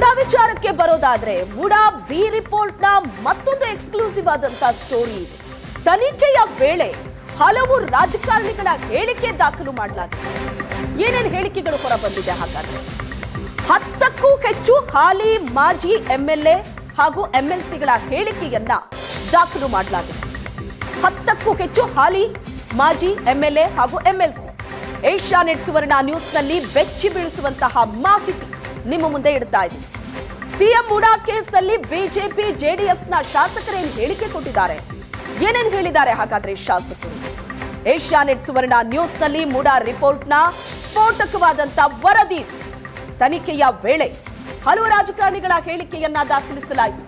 ಮೂಡಾ ವಿಚಾರಕ್ಕೆ ಬರೋದಾದ್ರೆ ಮೂಡಾ ಬಿ ರಿಪೋರ್ಟ್ನ ಮತ್ತೊಂದು ಎಕ್ಸ್ಕ್ಲೂಸಿವ್ ಆದಂತ ಸ್ಟೋರಿ ಇದೆ. ತನಿಖೆಯ ವೇಳೆ ಹಲವು ರಾಜಕಾರಣಿಗಳ ಹೇಳಿಕೆ ದಾಖಲು ಮಾಡಲಾಗಿದೆ. ಏನೇನು ಹೇಳಿಕೆಗಳು ಹೊರ ಬಂದಿದೆ ಹಾಗಾದ್ರೆ? 10ಕ್ಕೂ ಹೆಚ್ಚು ಹಾಲಿ ಮಾಜಿ ಎಂಎಲ್ಎ ಹಾಗೂ ಎಂಎಲ್ಸಿಗಳ ಹೇಳಿಕೆಯನ್ನ ದಾಖಲು ಮಾಡಲಾಗಿದೆ. 10ಕ್ಕೂ ಹೆಚ್ಚು ಹಾಲಿ ಮಾಜಿ ಎಂಎಲ್ಎ ಹಾಗೂ ಎಂಎಲ್ಸಿ ಏಷ್ಯಾನೆಟ್ ಸುವರ್ಣ ನ್ಯೂಸ್ನಲ್ಲಿ ಬೆಚ್ಚಿ ಬೀಳಿಸುವಂತಹ ಮಾಹಿತಿ ನಿಮ್ಮ ಮುಂದೆ ಇಡ್ತಾ ಇದ್ದೀವಿ. ಸಿಎಂ ಮೂಡಾ ಕೇಸಲ್ಲಿ ಬಿಜೆಪಿ ಜೆಡಿಎಸ್ನ ಶಾಸಕರೇನು ಹೇಳಿಕೆ ಕೊಟ್ಟಿದ್ದಾರೆ? ಏನೇನು ಹೇಳಿದ್ದಾರೆ ಹಾಗಾದ್ರೆ ಶಾಸಕರು? ಏಷ್ಯಾನೆಟ್ ಸುವರ್ಣ ನ್ಯೂಸ್ನಲ್ಲಿ ಮೂಡಾ ರಿಪೋರ್ಟ್ನ ಸ್ಫೋಟಕವಾದಂತ ವರದಿ. ತನಿಖೆಯ ವೇಳೆ ಹಲವು ರಾಜಕಾರಣಿಗಳ ಹೇಳಿಕೆಯನ್ನ ದಾಖಲಿಸಲಾಯಿತು.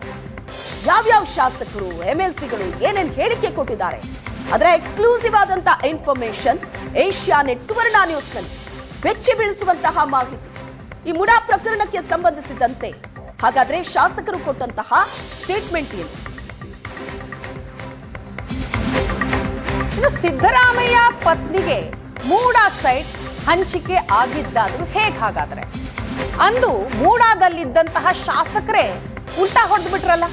ಯಾವ್ಯಾವ ಶಾಸಕರು ಎಂಎಲ್ಸಿಗಳು ಏನೇನು ಹೇಳಿಕೆ ಕೊಟ್ಟಿದ್ದಾರೆ ಅದರ ಎಕ್ಸ್ಕ್ಲೂಸಿವ್ ಆದಂತ ಇನ್ಫಾರ್ಮೇಶನ್ ಏಷ್ಯಾನೆಟ್ ಸುವರ್ಣ ನ್ಯೂಸ್ನಲ್ಲಿ ಬೆಚ್ಚಿ ಬೀಳಿಸುವಂತಹ ಮಾಹಿತಿ. ಈ ಮೂಡಾ ಪ್ರಕರಣಕ್ಕೆ ಸಂಬಂಧಿಸಿದಂತೆ ಹಾಗಾದ್ರೆ ಶಾಸಕರು ಕೊಟ್ಟಂತಹ ಸ್ಟೇಟ್ಮೆಂಟ್ ಏನು? ಇನ್ನು ಸಿದ್ದರಾಮಯ್ಯ ಪತ್ನಿಗೆ ಮೂಡಾ ಸೈಟ್ ಹಂಚಿಕೆ ಆಗಿದ್ದಾದ್ರೂ ಹೇಗೆ? ಹಾಗಾದ್ರೆ ಅಂದು ಮೂಡಾದಲ್ಲಿದ್ದಂತಹ ಶಾಸಕರೇ ಉಲ್ಟಾ ಹೊಡೆದು ಬಿಟ್ರಲ್ಲ.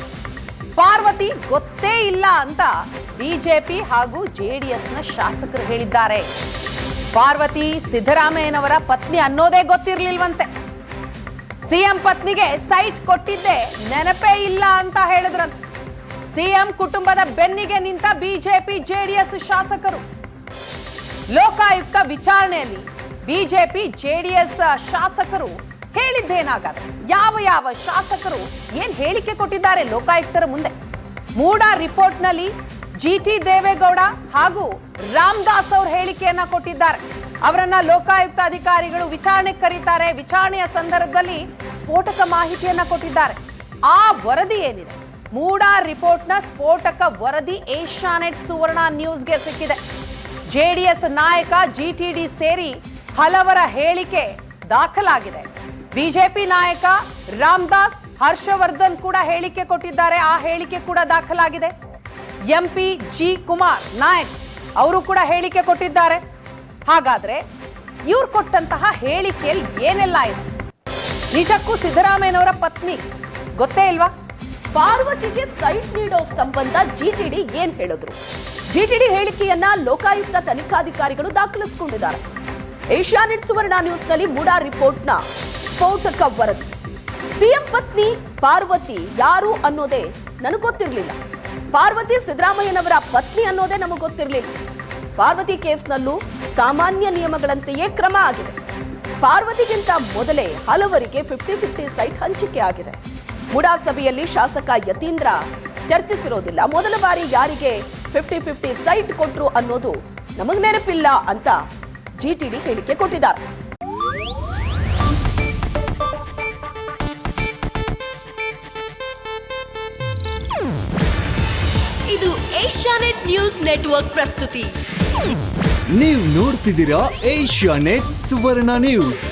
ಪಾರ್ವತಿ ಗೊತ್ತೇ ಇಲ್ಲ ಅಂತ ಬಿಜೆಪಿ ಹಾಗೂ ಜೆಡಿಎಸ್ನ ಶಾಸಕರು ಹೇಳಿದ್ದಾರೆ. ಪಾರ್ವತಿ ಸಿದ್ದರಾಮಯ್ಯನವರ ಪತ್ನಿ ಅನ್ನೋದೇ ಗೊತ್ತಿರ್ಲಿಲ್ವಂತೆ. ಸಿಎಂ ಪತ್ನಿಗೆ ಸೈಟ್ ಕೊಟ್ಟಿದ್ದೆ ನೆನಪೇ ಇಲ್ಲ ಅಂತ ಹೇಳಿದ್ರಂತೆ. ಸಿಎಂ ಕುಟುಂಬದ ಬೆನ್ನಿಗೆ ನಿಂತ ಬಿಜೆಪಿ ಜೆಡಿಎಸ್ ಶಾಸಕರು. ಲೋಕಾಯುಕ್ತ ವಿಚಾರಣೆಯಲ್ಲಿ ಬಿಜೆಪಿ ಜೆಡಿಎಸ್ ಶಾಸಕರು ಹೇಳಿದ್ದೇನಾಗಾದ್ರೆ? ಯಾವ ಯಾವ ಶಾಸಕರು ಏನ್ ಹೇಳಿಕೆ ಕೊಟ್ಟಿದ್ದಾರೆ ಲೋಕಾಯುಕ್ತರ ಮುಂದೆ? ಮೂಡಾ ರಿಪೋರ್ಟ್ನಲ್ಲಿ ಜಿಟಿ ದೇವೇಗೌಡ ಹಾಗೂ ರಾಮದಾಸ್ ಅವರು ಹೇಳಿಕೆಯನ್ನ ಕೊಟ್ಟಿದ್ದಾರೆ. ಅವರನ್ನ ಲೋಕಾಯುಕ್ತ ಅಧಿಕಾರಿಗಳು ವಿಚಾರಣೆ ಕರೀತಾರೆ. ವಿಚಾರಣೆಯ ಸಂದರ್ಭದಲ್ಲಿ ಸ್ಫೋಟಕ ಮಾಹಿತಿಯನ್ನ ಕೊಟ್ಟಿದ್ದಾರೆ. ಆ ವರದಿ ಏನಿದೆ, ಮೂಡಾ ರಿಪೋರ್ಟ್ನ ಸ್ಫೋಟಕ ವರದಿ ಏಷ್ಯಾನೆಟ್ ಸುವರ್ಣ ನ್ಯೂಸ್ಗೆ ಸಿಕ್ಕಿದೆ. ಜೆಡಿಎಸ್ ನಾಯಕ ಜಿಟಿಡಿ ಸೇರಿ ಹಲವರ ಹೇಳಿಕೆ ದಾಖಲಾಗಿದೆ. ಬಿಜೆಪಿ ನಾಯಕ ರಾಮದಾಸ್, ಹರ್ಷವರ್ಧನ್ ಕೂಡ ಹೇಳಿಕೆ ಕೊಟ್ಟಿದ್ದಾರೆ. ಆ ಹೇಳಿಕೆ ಕೂಡ ದಾಖಲಾಗಿದೆ. ಎಂಪಿ ಜಿ ಕುಮಾರ್ ನಾಯಕ್ ಅವರು ಕೂಡ ಹೇಳಿಕೆ ಕೊಟ್ಟಿದ್ದಾರೆ. ಹಾಗಾದ್ರೆ ಇವ್ರು ಕೊಟ್ಟಂತಹ ಹೇಳಿಕೆಯಲ್ಲಿ ಏನೆಲ್ಲ ಇದೆ? ನಿಜಕ್ಕೂ ಸಿದ್ದರಾಮಯ್ಯನವರ ಪತ್ನಿ ಗೊತ್ತೇ ಇಲ್ವಾ? ಪಾರ್ವತಿಗೆ ಸೈಟ್ ನೀಡೋ ಸಂಬಂಧ ಜಿಟಿಡಿ ಏನ್ ಹೇಳಿದ್ರು? ಜಿಟಿಡಿ ಹೇಳಿಕೆಯನ್ನ ಲೋಕಾಯುಕ್ತ ತನಿಖಾಧಿಕಾರಿಗಳು ದಾಖಲಿಸಿಕೊಂಡಿದ್ದಾರೆ. ಏಷ್ಯಾನೆಟ್ ಸುವರ್ಣ ನ್ಯೂಸ್ನಲ್ಲಿ ಮೂಡಾ ರಿಪೋರ್ಟ್ನ ಸ್ಫೋಟಕ ವರದಿ. ಸಿಎಂ ಪತ್ನಿ ಪಾರ್ವತಿ ಯಾರು ಅನ್ನೋದೇ ನನಗೆ ಗೊತ್ತಿರಲಿಲ್ಲ. ಪಾರ್ವತಿ ಸಿದ್ದರಾಮಯ್ಯನವರ ಪತ್ನಿ ಅನ್ನೋದೇ ನಮಗೆ ಗೊತ್ತಿರಲಿಲ್ಲ. ಪಾರ್ವತಿ ಕೇಸ್ನಲ್ಲೂ ಸಾಮಾನ್ಯ ನಿಯಮಗಳಂತೆಯೇ ಕ್ರಮ ಆಗಿದೆ. ಪಾರ್ವತಿಗಿಂತ ಮೊದಲೇ ಹಲವರಿಗೆ 50-50 ಸೈಟ್ ಹಂಚಿಕೆ ಆಗಿದೆ. ಮೂಡಾ ಸಭೆಯಲ್ಲಿ ಶಾಸಕ ಯತೀಂದ್ರ ಚರ್ಚಿಸಿರೋದಿಲ್ಲ. ಮೊದಲ ಬಾರಿ ಯಾರಿಗೆ 50-50 ಸೈಟ್ ಕೊಟ್ರು ಅನ್ನೋದು ನಮಗ್ ನೆನಪಿಲ್ಲ ಅಂತ ಜಿಟಿಡಿ ಹೇಳಿಕೆ ಕೊಟ್ಟಿದ್ದಾರೆ. ಇದು ಏಷ್ಯಾನೆಟ್ ನ್ಯೂಸ್ ನೆಟ್ವರ್ಕ್ ಪ್ರಸ್ತುತಿ. ನೀವು ನೋಡ್ತಿದ್ದೀರಾ ಏಷ್ಯಾನೆಟ್ ಸುವರ್ಣ ನ್ಯೂಸ್.